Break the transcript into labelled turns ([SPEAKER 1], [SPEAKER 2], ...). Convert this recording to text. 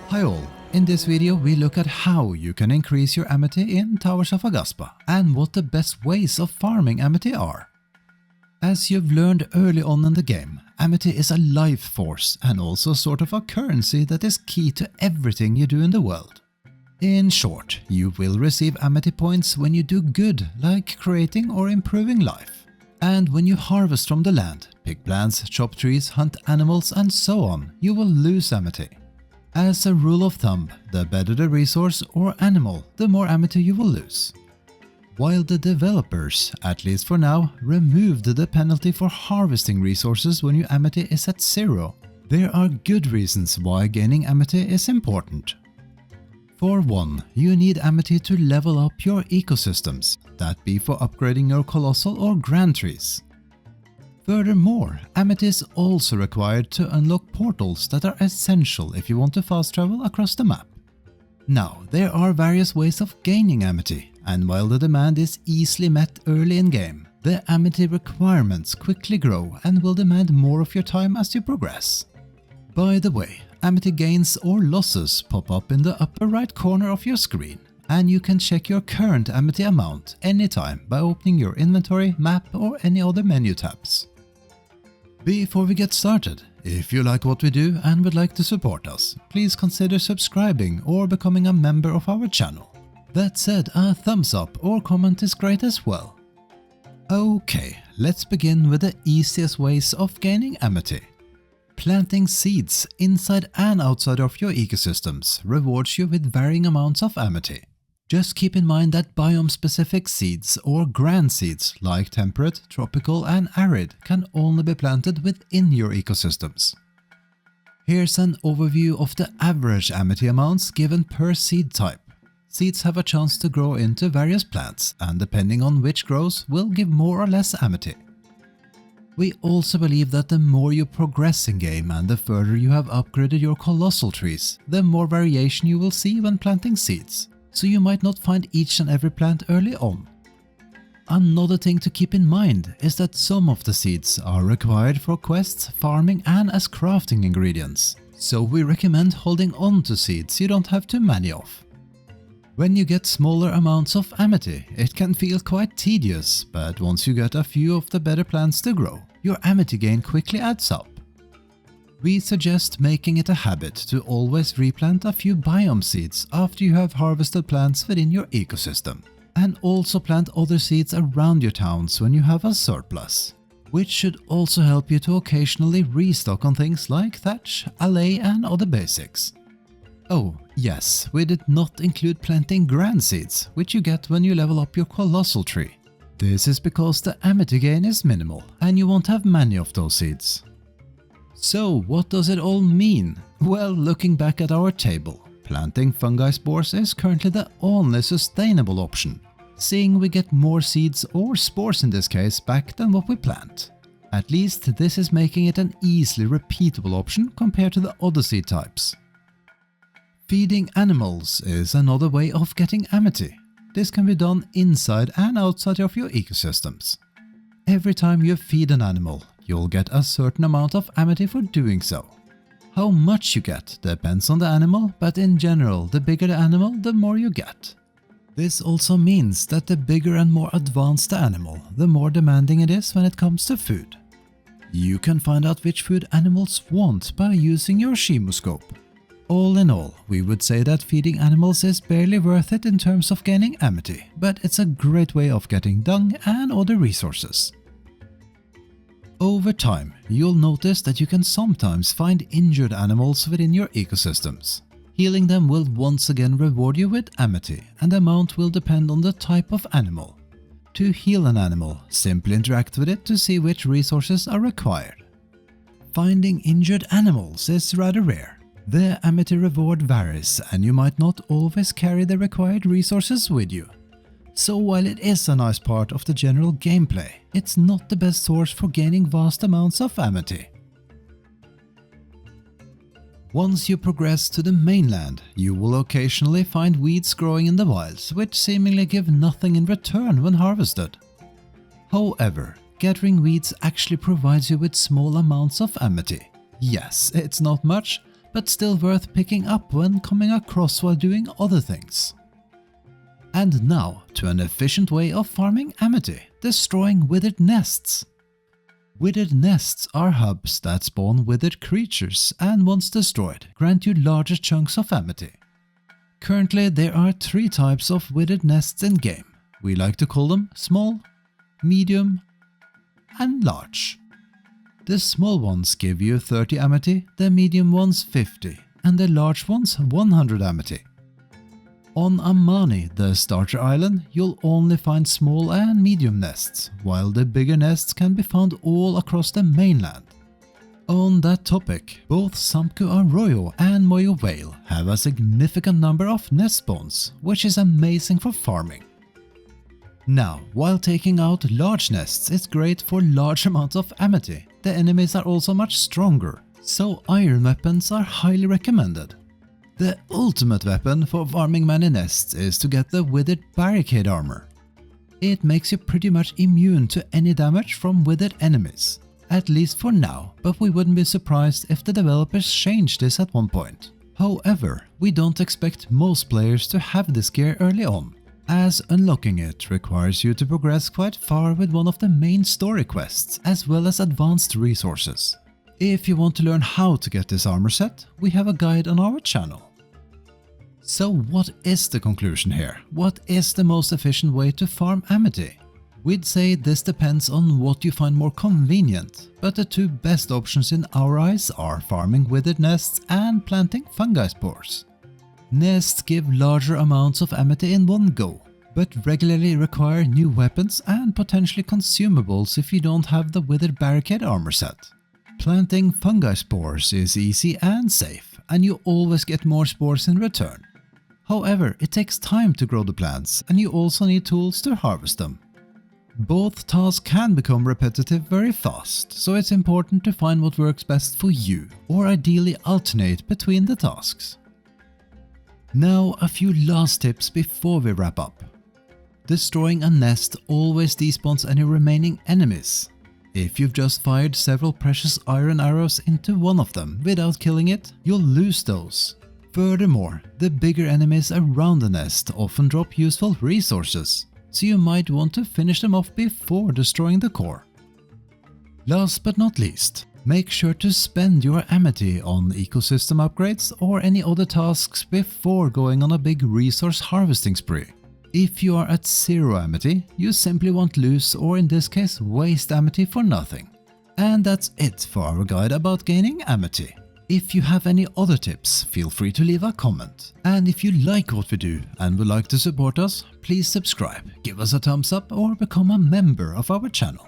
[SPEAKER 1] Hi all, in this video we look at how you can increase your Amity in Towers of Aghasba and what the best ways of farming Amity are. As you've learned early on in the game, Amity is a life force and also sort of a currency that is key to everything you do in the world. In short, you will receive Amity points when you do good, like creating or improving life. And when you harvest from the land, pick plants, chop trees, hunt animals and so on, you will lose Amity. As a rule of thumb, the better the resource or animal, the more Amity you will lose. While the developers, at least for now, removed the penalty for harvesting resources when your Amity is at 0, there are good reasons why gaining Amity is important. For one, you need Amity to level up your ecosystems, that be for upgrading your colossal or grand trees. Furthermore, Amity is also required to unlock portals that are essential if you want to fast travel across the map. Now, there are various ways of gaining Amity, and while the demand is easily met early in game, the Amity requirements quickly grow and will demand more of your time as you progress. By the way, Amity gains or losses pop up in the upper right corner of your screen, and you can check your current Amity amount anytime by opening your inventory, map or any other menu tabs. Before we get started, if you like what we do and would like to support us, please consider subscribing or becoming a member of our channel. That said, a thumbs up or comment is great as well. Okay, let's begin with the easiest ways of gaining Amity. Planting seeds inside and outside of your ecosystems rewards you with varying amounts of Amity. Just keep in mind that biome-specific seeds or grand seeds like temperate, tropical and arid can only be planted within your ecosystems. Here's an overview of the average Amity amounts given per seed type. Seeds have a chance to grow into various plants and depending on which grows will give more or less Amity. We also believe that the more you progress in game and the further you have upgraded your colossal trees, the more variation you will see when planting seeds. So you might not find each and every plant early on. Another thing to keep in mind is that some of the seeds are required for quests, farming and as crafting ingredients, so we recommend holding on to seeds you don't have too many of. When you get smaller amounts of Amity, it can feel quite tedious, but once you get a few of the better plants to grow, your Amity gain quickly adds up. We suggest making it a habit to always replant a few biome seeds after you have harvested plants within your ecosystem, and also plant other seeds around your towns when you have a surplus, which should also help you to occasionally restock on things like thatch, allay and other basics. Oh yes, we did not include planting grand seeds, which you get when you level up your colossal tree. This is because the Amity gain is minimal and you won't have many of those seeds. So what does it all mean? Well, looking back at our table, planting fungi spores is currently the only sustainable option, seeing we get more seeds or spores in this case back than what we plant. At least this is making it an easily repeatable option compared to the other seed types. Feeding animals is another way of getting Amity. This can be done inside and outside of your ecosystems. Every time you feed an animal, you'll get a certain amount of Amity for doing so. How much you get depends on the animal, but in general, the bigger the animal, the more you get. This also means that the bigger and more advanced the animal, the more demanding it is when it comes to food. You can find out which food animals want by using your chemoscope. All in all, we would say that feeding animals is barely worth it in terms of gaining Amity, but it's a great way of getting dung and other resources. Over time, you'll notice that you can sometimes find injured animals within your ecosystems. Healing them will once again reward you with Amity, and the amount will depend on the type of animal. To heal an animal, simply interact with it to see which resources are required. Finding injured animals is rather rare. The Amity reward varies, and you might not always carry the required resources with you. So while it is a nice part of the general gameplay, it's not the best source for gaining vast amounts of Amity. Once you progress to the mainland, you will occasionally find weeds growing in the wilds, which seemingly give nothing in return when harvested. However, gathering weeds actually provides you with small amounts of Amity. Yes, it's not much, but still worth picking up when coming across while doing other things. And now to an efficient way of farming Amity, destroying Withered Nests. Withered Nests are hubs that spawn withered creatures and once destroyed grant you larger chunks of Amity. Currently there are 3 types of Withered Nests in game. We like to call them small, medium and large. The small ones give you 30 Amity, the medium ones 50 and the large ones 100 Amity. On Amity, the starter island, you'll only find small and medium nests, while the bigger nests can be found all across the mainland. On that topic, both Samku Arroyo and Moyo Vale have a significant number of nest spawns, which is amazing for farming. Now, while taking out large nests is great for large amounts of Amity, the enemies are also much stronger, so iron weapons are highly recommended. The ultimate weapon for farming many nests is to get the Withered Barricade armor. It makes you pretty much immune to any damage from withered enemies, at least for now, but we wouldn't be surprised if the developers change this at one point. However, we don't expect most players to have this gear early on, as unlocking it requires you to progress quite far with one of the main story quests, as well as advanced resources. If you want to learn how to get this armor set, we have a guide on our channel. So what is the conclusion here? What is the most efficient way to farm Amity? We'd say this depends on what you find more convenient, but the 2 best options in our eyes are farming withered nests and planting fungi spores. Nests give larger amounts of Amity in one go, but regularly require new weapons and potentially consumables if you don't have the Withered Barricade armor set. Planting fungi spores is easy and safe, and you always get more spores in return. However, it takes time to grow the plants, and you also need tools to harvest them. Both tasks can become repetitive very fast, so it's important to find what works best for you, or ideally alternate between the tasks. Now a few last tips before we wrap up. Destroying a nest always despawns any remaining enemies. If you've just fired several precious iron arrows into one of them without killing it, you'll lose those. Furthermore, the bigger enemies around the nest often drop useful resources, so you might want to finish them off before destroying the core. Last but not least, make sure to spend your Amity on ecosystem upgrades or any other tasks before going on a big resource harvesting spree. If you are at 0 Amity, you simply won't lose, or in this case waste Amity for nothing. And that's it for our guide about gaining Amity. If you have any other tips, feel free to leave a comment. And if you like what we do and would like to support us, please subscribe, give us a thumbs up or become a member of our channel.